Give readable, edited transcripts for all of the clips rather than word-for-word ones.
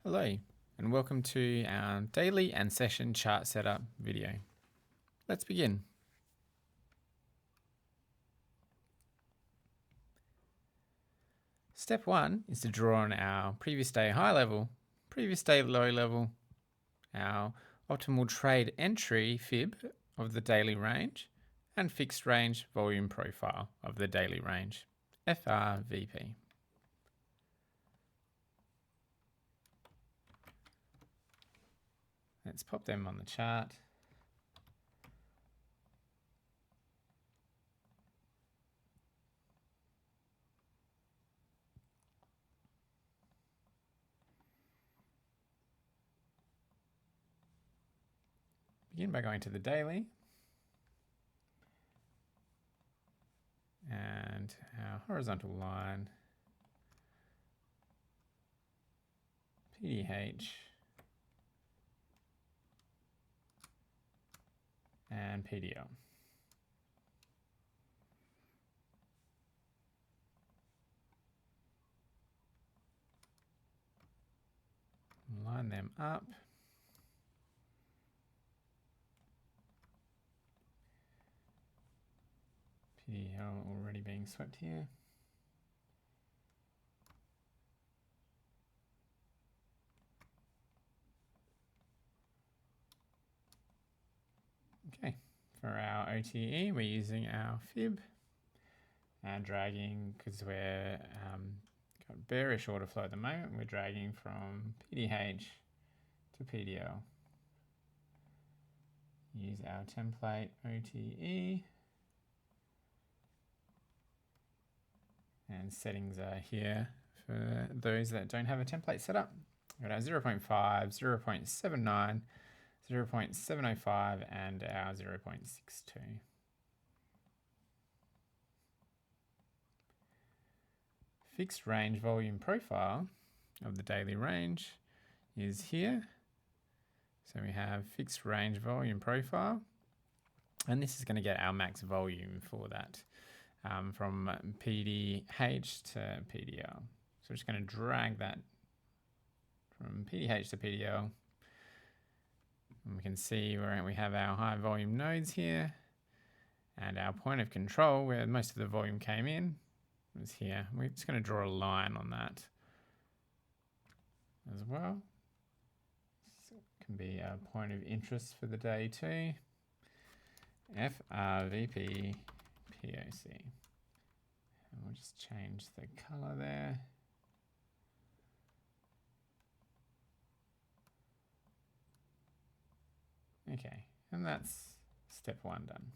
Hello, and welcome to our daily and session chart setup video. Let's begin. Step 1 is to draw on our previous day high level, previous day low level, our optimal trade entry fib of the daily range, and fixed range volume profile of the daily range, FRVP. Let's pop them on the chart. Begin by going to the daily and our horizontal line, PDH, and PDL. Line them up. PDL already being swept here. Okay, for our OTE, we're using our fib and dragging, because we're got bearish order flow at the moment, we're dragging from PDH to PDL. Use our template OTE. And settings are here for those that don't have a template set up. We've got our 0.5, 0.79, 0.705, and our 0.62. Fixed range volume profile of the daily range is here. So we have fixed range volume profile, and this is going to get our max volume for that from PDH to PDL. So we're just going to drag that from PDH to PDL. And we can see where we have our high volume nodes here, and our point of control where most of the volume came in was here. We're just going to draw a line on that as well. So it can be a point of interest for the day too. FRVP POC. And we'll just change the color there. Okay, and that's step 1 done.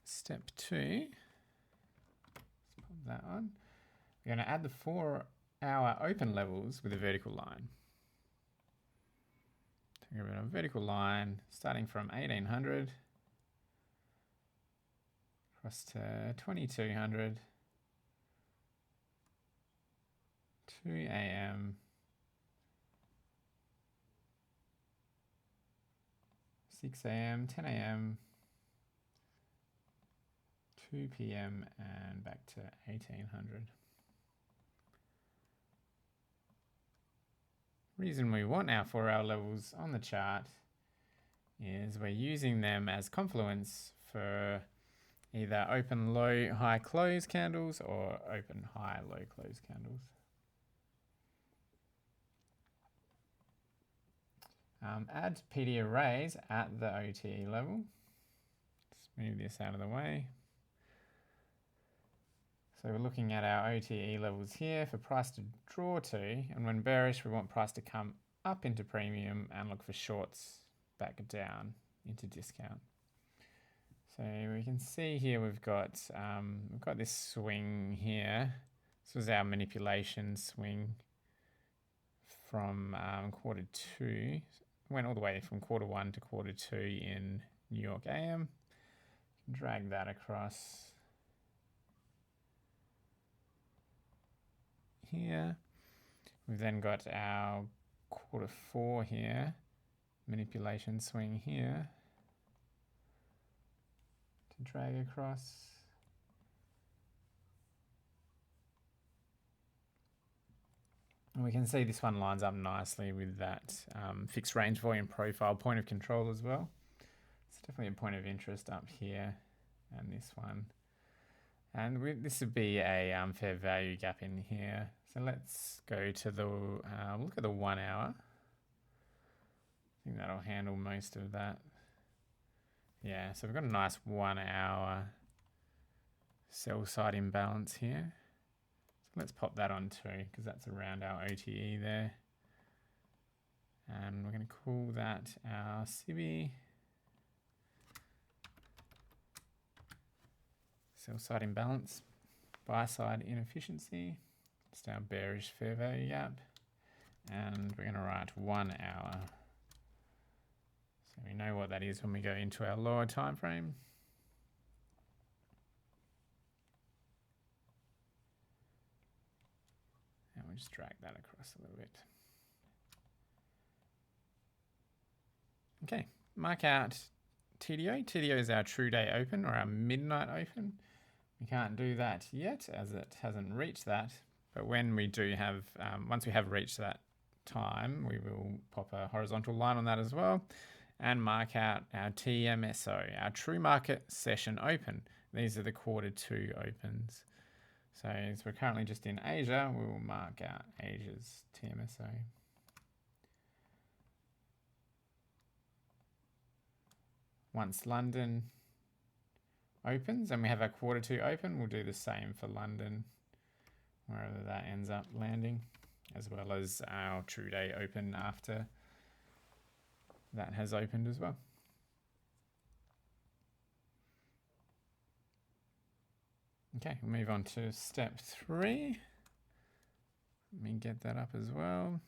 Step 2, let's pop that on. We're going to add the 4-hour open levels with a vertical line. So we're going to have a vertical line starting from 1800 across to 2200, 2 a.m., 6 a.m., 10 a.m., 2 p.m. and back to 1800. Reason we want our 4-hour levels on the chart is we're using them as confluence for either open low high close candles or open high low close candles. Add PD arrays at the OTE level. Let's move this out of the way. So we're looking at our OTE levels here for price to draw to, and when bearish we want price to come up into premium and look for shorts back down into discount. So we can see here we've got this swing here. This was our manipulation swing from quarter 2. Went all the way from quarter 1 to quarter 2 in New York AM. Drag that across here. We've then got our quarter 4 here, manipulation swing here to drag across. And we can see this one lines up nicely with that fixed range volume profile point of control as well. It's definitely a point of interest up here, and this one. And this would be a fair value gap in here. So let's go to the, look at the 1 hour. I think that'll handle most of that. Yeah, so we've got a nice 1 hour sell side imbalance here. So let's pop that on too, because that's around our OTE there. And we're going to call that our SIBI. Sell side imbalance, buy side inefficiency. It's our bearish fair value gap. And we're going to write 1 hour. So we know what that is when we go into our lower time frame. And we'll just drag that across a little bit. Okay, mark out TDO. TDO is our true day open or our midnight open. We can't do that yet as it hasn't reached that. But when we do have, once we have reached that time, we will pop a horizontal line on that as well and mark out our TMSO, our true market session open. These are the Q2 opens. So as we're currently just in Asia, we will mark out Asia's TMSO. Once London opens and we have our Q2 open, we'll do the same for London, wherever that ends up landing, as well as our true day open after that has opened as well. Okay, we'll move on to step 3. Let me get that up as well.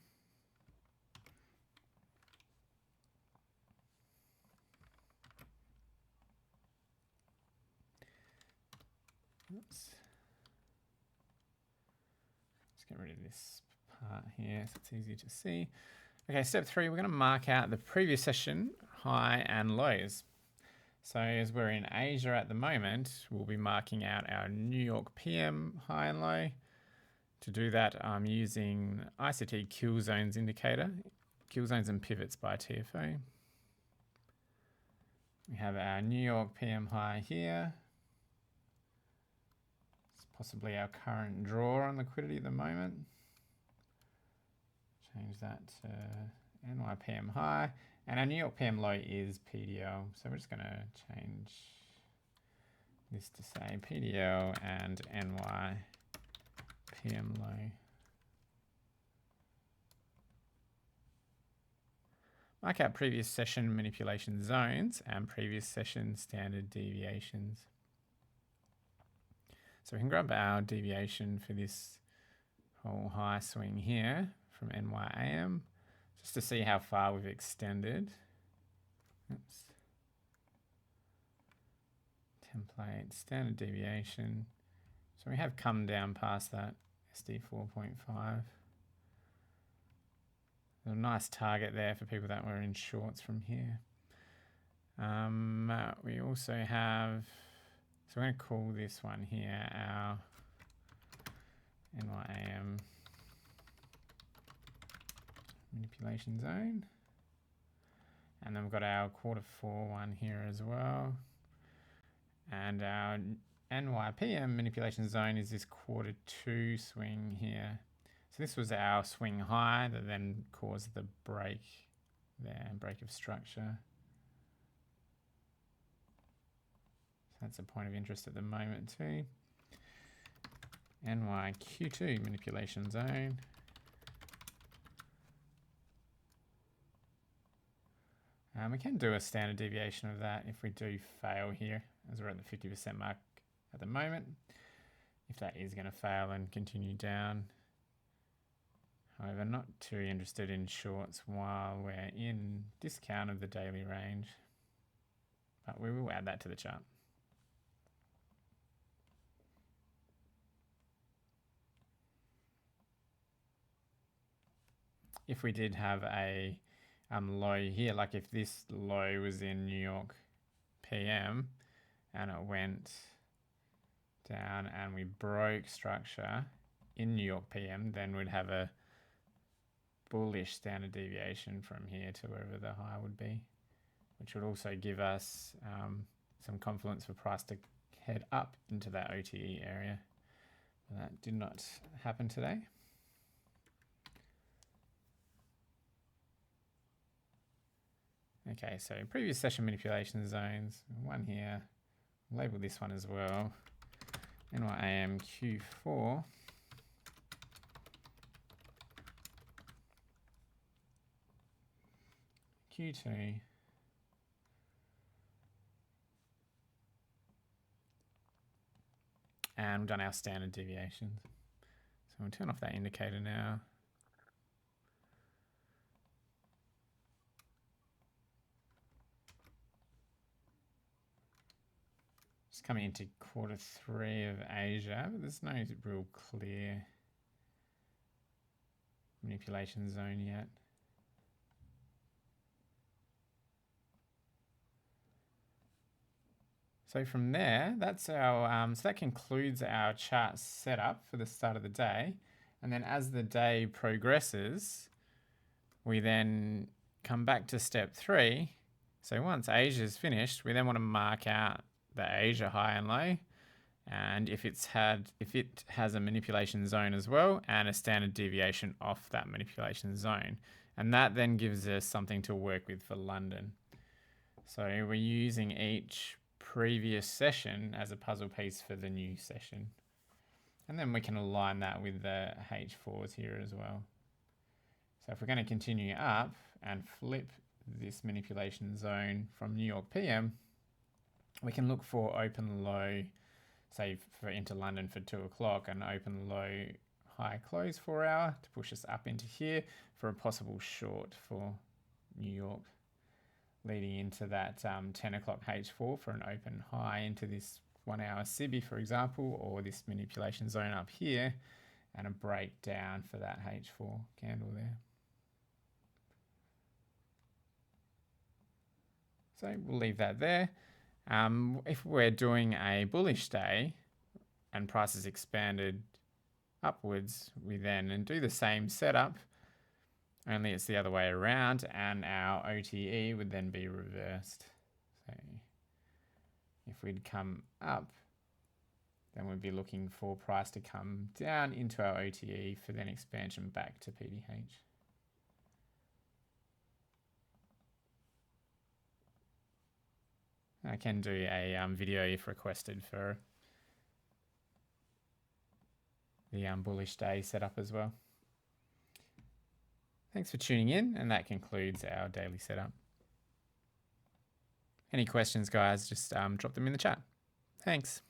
Oops. Let's get rid of this part here so it's easy to see. Okay, step 3, we're going to mark out the previous session high and lows. So as we're in Asia at the moment, we'll be marking out our New York PM high and low. To do that, I'm using ICT Kill Zones indicator, Kill Zones and Pivots by TFO. We have our New York PM high here. It's possibly our current draw on liquidity at the moment. Change that to NYPM high. And our New York PM low is PDL. So we're just going to change this to say PDL and NY PM low. Mark out previous session manipulation zones and previous session standard deviations. So we can grab our deviation for this whole high swing here from NYAM, just to see how far we've extended. Oops. Template, standard deviation. So we have come down past that SD 4.5. There's a nice target there for people that were in shorts from here. We also have, so we're going to call this one here our NYAM manipulation zone. And then we've got our Q4 one here as well. And our NYPM manipulation zone is this Q2 swing here. So this was our swing high that then caused the break there, break of structure. So that's a point of interest at the moment too. NYQ2 manipulation zone. We can do a standard deviation of that if we do fail here, as we're at the 50% mark at the moment. If that is going to fail and continue down. However, not too interested in shorts while we're in discount of the daily range. But we will add that to the chart. If we did have a low here, like if this low was in New York PM and it went down and we broke structure in New York PM, then we'd have a bullish standard deviation from here to wherever the high would be, which would also give us some confluence for price to head up into that OTE area. But that did not happen today. Okay, so previous session manipulation zones, one here, label this one as well, NYAM Q4. Q2. And we've done our standard deviations. So we'll turn off that indicator now. Just coming into Q3 of Asia, but there's no real clear manipulation zone yet. So from there, that's our, so that concludes our chart setup for the start of the day. And then as the day progresses, we then come back to step 3. So once Asia's finished, we then want to mark out the Asia high and low. And if it has a manipulation zone as well and a standard deviation off that manipulation zone. And that then gives us something to work with for London. So we're using each previous session as a puzzle piece for the new session. And then we can align that with the H4s here as well. So if we're going to continue up and flip this manipulation zone from New York PM, we can look for open low, say for into London for 2 o'clock, and open low high close 4 hour to push us up into here for a possible short for New York, leading into that 10 o'clock H4 for an open high into this 1 hour SIBI, for example, or this manipulation zone up here, and a breakdown for that H4 candle there. So we'll leave that there. If we're doing a bullish day and prices expanded upwards, we then do the same setup, only it's the other way around, and our OTE would then be reversed. So if we'd come up, then we'd be looking for price to come down into our OTE for then expansion back to PDH. I can do a video if requested for the bullish day setup as well. Thanks for tuning in, and that concludes our daily setup. Any questions, guys, just drop them in the chat. Thanks.